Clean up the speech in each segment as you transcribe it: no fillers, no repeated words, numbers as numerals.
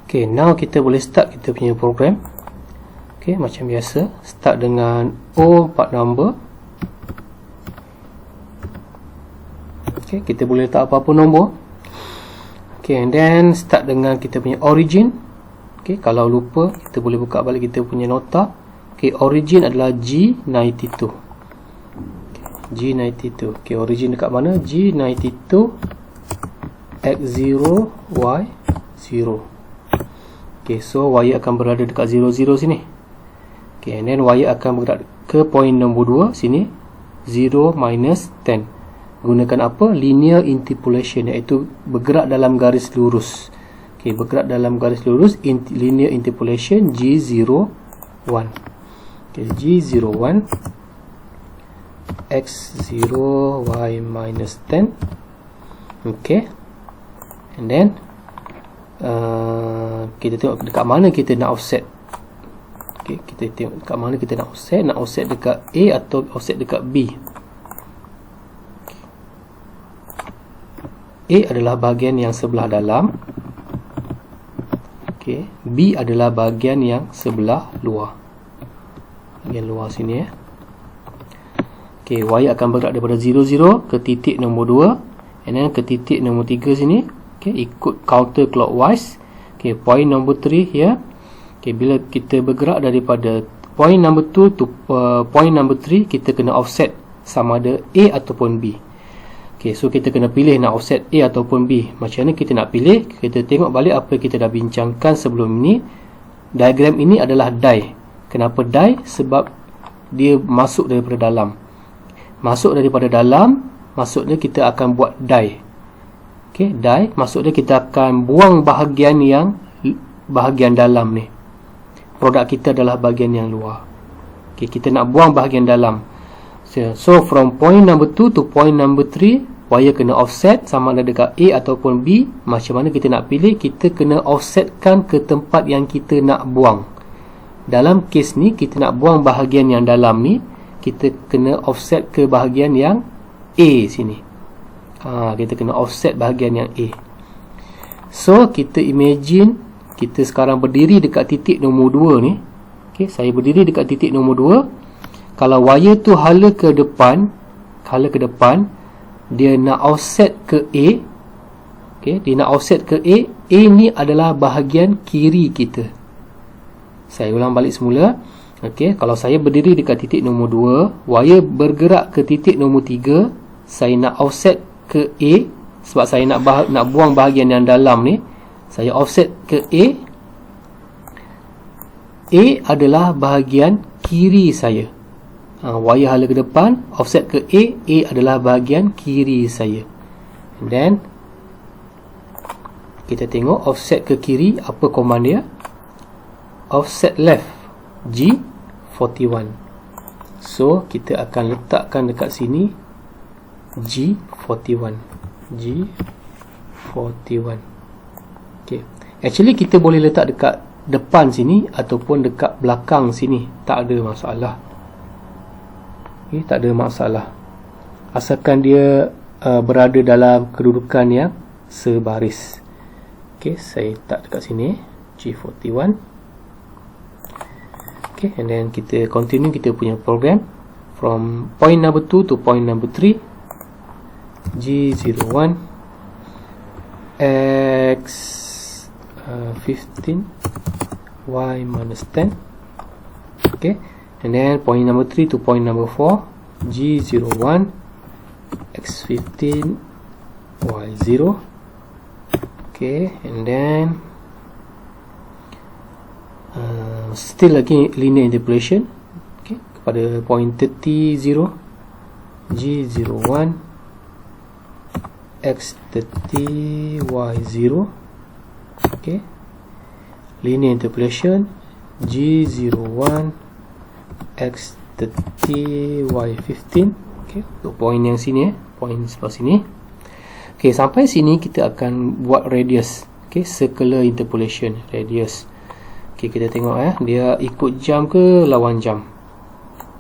Okay, now kita boleh start kita punya program. Okay, macam biasa, start dengan O4 number. Okay, kita boleh letak apa-apa nombor. Okay, and then start dengan kita punya origin. Okay, kalau lupa, kita boleh buka balik kita punya nota. Okay, origin adalah G92. G92. Okay, origin dekat mana? G92 X0 Y0. Okay, so Y akan berada dekat 00 sini. Okay, and then Y akan bergerak ke point nombor 2 sini, 0 minus 10. Gunakan apa? Linear interpolation, iaitu bergerak dalam garis lurus. Okay, bergerak dalam garis lurus, linear interpolation G01. Okay, G01 X0 Y minus 10. Okay, and then kita tengok dekat mana kita nak offset. Okay, kita tengok dekat mana kita nak offset. Nak offset dekat A atau offset dekat B. A adalah bahagian yang sebelah dalam. Okay, B adalah bahagian yang sebelah luar. Bahagian luar sini ya. Okay, Y akan bergerak daripada 00 ke titik nombor 2, and then ke titik nombor 3 sini. Okay, ikut counter clockwise. Okay, point number 3 here. Okay, bila kita bergerak daripada point number 2 to point number 3, kita kena offset sama ada A ataupun B. Okay, so kita kena pilih nak offset A ataupun B. Macam mana kita nak pilih? Kita tengok balik apa yang kita dah bincangkan sebelum ini. Diagram ini adalah die. Kenapa die? Sebab dia masuk daripada dalam. Masuk daripada dalam, maksudnya kita akan buat die. Okay, die maksudnya kita akan buang bahagian dalam ni. Produk kita adalah bahagian yang luar. Okay, kita nak buang bahagian dalam. So from point number 2 to point number 3, wire kena offset sama ada dekat A ataupun B. Macam mana kita nak pilih? Kita kena offsetkan ke tempat yang kita nak buang. Dalam kes ni, kita nak buang bahagian yang dalam ni, kita kena offset ke bahagian yang A sini. Kita kena offset bahagian yang A. So kita imagine kita sekarang berdiri dekat titik nombor 2 ni. Okay, saya berdiri dekat titik nombor 2. Kalau wire tu hala ke depan, dia nak offset ke A. Okay, dia nak offset ke A. A ni adalah bahagian kiri kita. Saya ulang balik semula. Okay, kalau saya berdiri dekat titik nombor 2, wire bergerak ke titik nombor 3, saya nak offset ke A sebab saya nak buang bahagian yang dalam ni. Saya offset ke A. A adalah bahagian kiri saya. Wire hala ke depan, offset ke A. A adalah bahagian kiri saya. And then kita tengok offset ke kiri, apa command dia? Offset left G41. So kita akan letakkan dekat sini G41. Okay, actually kita boleh letak dekat depan sini ataupun dekat belakang sini, tak ada masalah. Okay, tak ada masalah asalkan dia berada dalam kedudukan yang sebaris. Okay, saya letak dekat sini G41. Okay, and then kita continue kita punya program from point number 2 to point number 3. G01 X15 Y minus 10. Okay, and then point number 3 to point number 4, G01 X15 Y0. Okay, and then still lagi linear interpolation. Okay, kepada point 30 G01 X30 Y0. Okay, linear interpolation G01 X30 Y15. Okay, untuk point yang sini point sebelah sini. Okay, sampai sini kita akan buat radius. Okay, circular interpolation radius. Okay, kita tengok dia ikut jam ke lawan jam.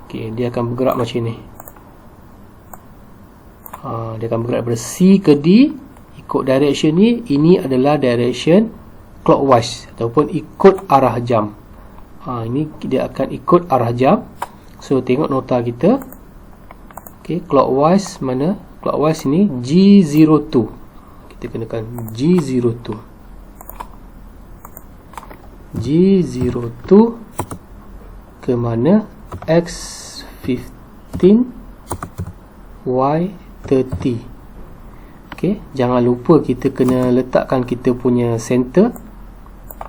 Okay, dia akan bergerak macam ni. Dia akan bergerak daripada C ke D ikut direction ni. Ini adalah direction clockwise ataupun ikut arah jam. Ini dia akan ikut arah jam. So tengok nota kita. Okey, clockwise mana? Clockwise ini G02. Kita kenakan G02. G02 ke mana? X15 Y30. Okey, jangan lupa kita kena letakkan kita punya center.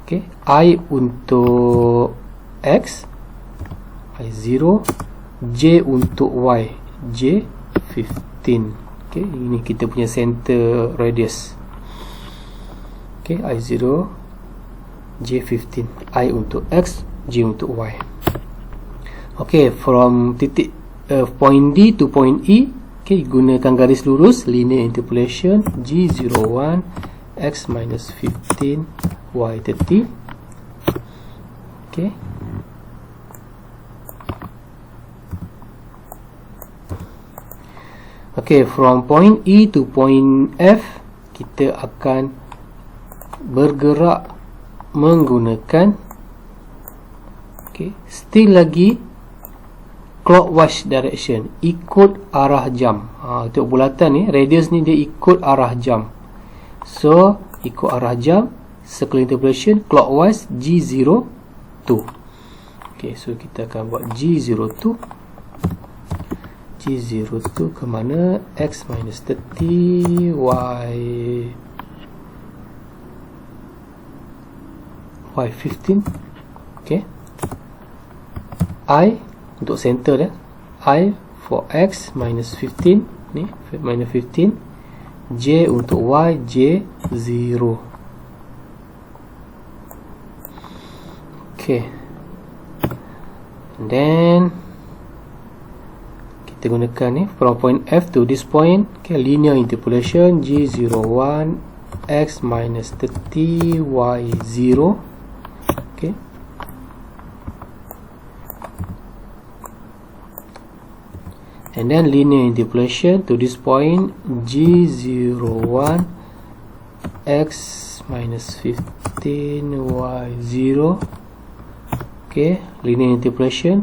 Okey, I untuk X, I0, J untuk Y, J15. Okey, ini kita punya center radius. Okey, I0, J15, I untuk X, J untuk Y. Okey, from titik point D to point E, okey, gunakan garis lurus, linear interpolation, G01, X minus 15, Y30. Okey. Okey, from point E to point F, kita akan bergerak menggunakan still lagi clockwise direction, ikut arah jam. Untuk bulatan ni, radius ni dia ikut arah jam. So ikut arah jam, circle interpolation clockwise G02. Okey, so kita akan buat G02 ke mana? X minus 30 Y15. Okey, I untuk center dia, I for X minus 15 ni, minus 15, J untuk Y, J0. Okey, then kita gunakan ni from point F to this point. Okay, linear interpolation G01 X minus 30 Y0. Okay, and then linear interpolation to this point G01 X minus 15 Y0. Okay, linear interpolation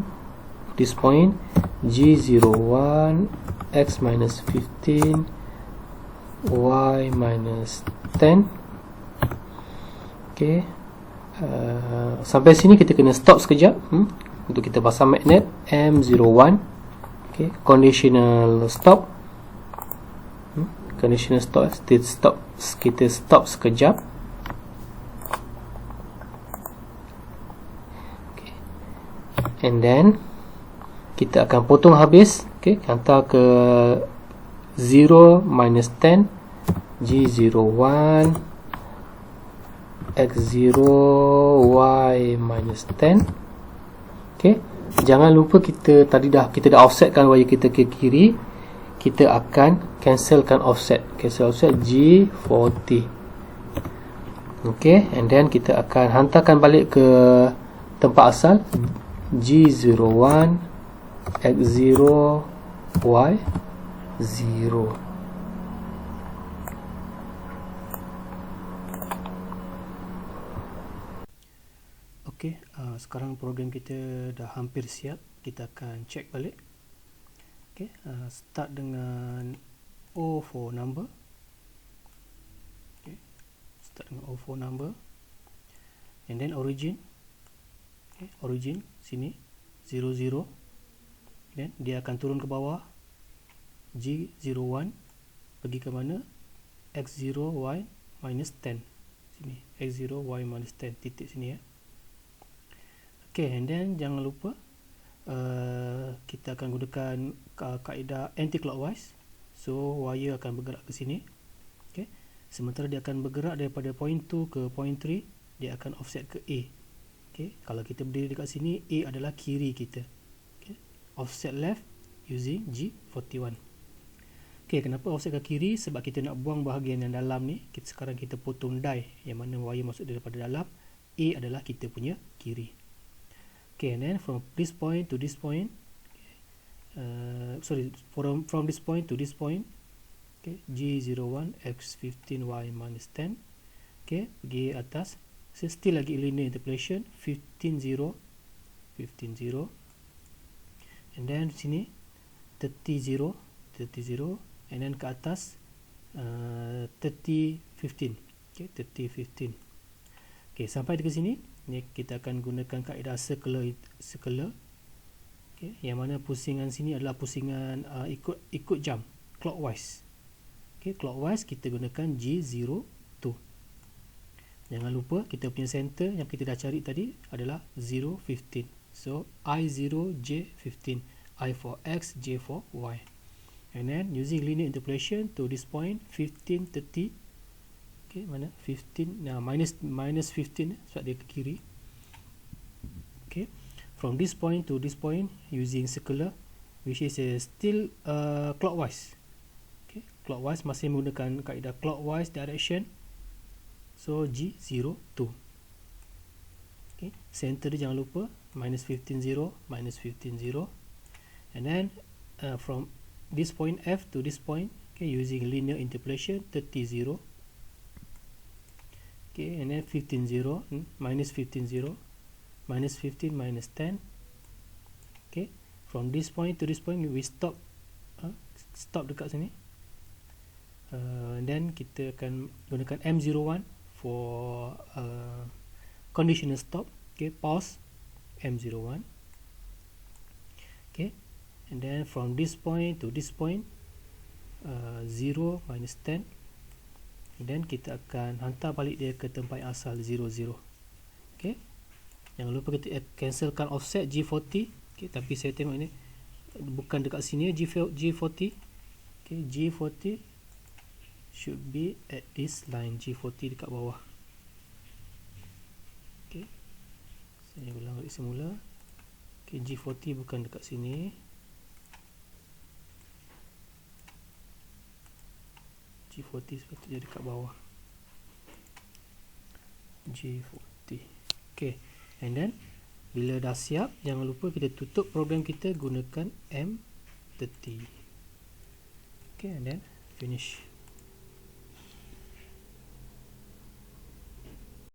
this point G01 X minus 15 Y minus 10. Okay, sampai sini kita kena stop sekejap untuk kita pasang magnet M01. Okay, conditional stop. Conditional stop, kita stop sekejap. Okay, and then kita akan potong habis. Okay, hantar ke 0 minus 10 G01 X0 Y minus 10. Okay, jangan lupa kita dah offsetkan wire kita ke kiri. Kita akan cancelkan offset. Cancel offset G40. Okay, and then kita akan hantarkan balik ke tempat asal G01 X0 Y0. Okey, sekarang program kita dah hampir siap. Kita akan check balik. Okey, start dengan O4 number. Okey, start dengan O4 number. And then origin. Okay, origin sini 00. Then dia akan turun ke bawah G01 pergi ke mana? X0 Y minus 10. Sini X0 Y minus 10, titik sini ya. Okay, and then jangan lupa kita akan gunakan kaedah anti-clockwise. So wire akan bergerak ke sini. Okay, sementara dia akan bergerak daripada point 2 ke point 3, dia akan offset ke A. Okay, kalau kita berdiri dekat sini, A adalah kiri kita. Offset left using G41. Okay, kenapa offset ke kiri? Sebab kita nak buang bahagian yang dalam ni. Sekarang kita potong die, yang mana wire masuk daripada dalam. A adalah kita punya kiri. Okay, and then from this point to this point, from this point to this point, okay, G01 X15 Y minus 10. Okay, pergi atas So still lagi linear interpolation 15 0, and then sini 30 0, and then ke atas 30 15. Okay, 30 15. Okay, sampai ke sini ni kita akan gunakan kaedah circular. Okay, yang mana pusingan sini adalah pusingan ikut jam, clockwise. Okay, clockwise kita gunakan G02. Jangan lupa kita punya center yang kita dah cari tadi adalah 0 15. So I0 J15, I for X, J for Y. And then using linear interpolation to this point 15 30. Okay, mana 15, nah minus 15 sebab dia ke kiri. Okay, from this point to this point using circular, which is still clockwise. Okay, clockwise, masih menggunakan kaedah clockwise direction. So G02. Okay, center dia jangan lupa minus 15 0, minus 15 0. And then from this point F to this point, okay, using linear interpolation 30 0. Okay, and then 15 0, minus 15 0, minus 15 minus 10. Okay, from this point to this point we stop dekat sini. And then kita akan gunakan M01 for conditional stop. Okay, pause M01. Okay, and then from this point to this point 0 minus 10. And then kita akan hantar balik dia ke tempat asal 00. Okay, jangan lupa kita cancelkan offset G40. Okay, tapi saya tengok ini bukan dekat sini G40. Okay, G40 should be at this line, G40 dekat bawah. Okay, saya ulang balik semula. Okay, G40 bukan dekat sini, G40 sepatutnya dekat bawah, G40. Okay, and then bila dah siap, jangan lupa kita tutup program kita gunakan M30. Okay, and then finish.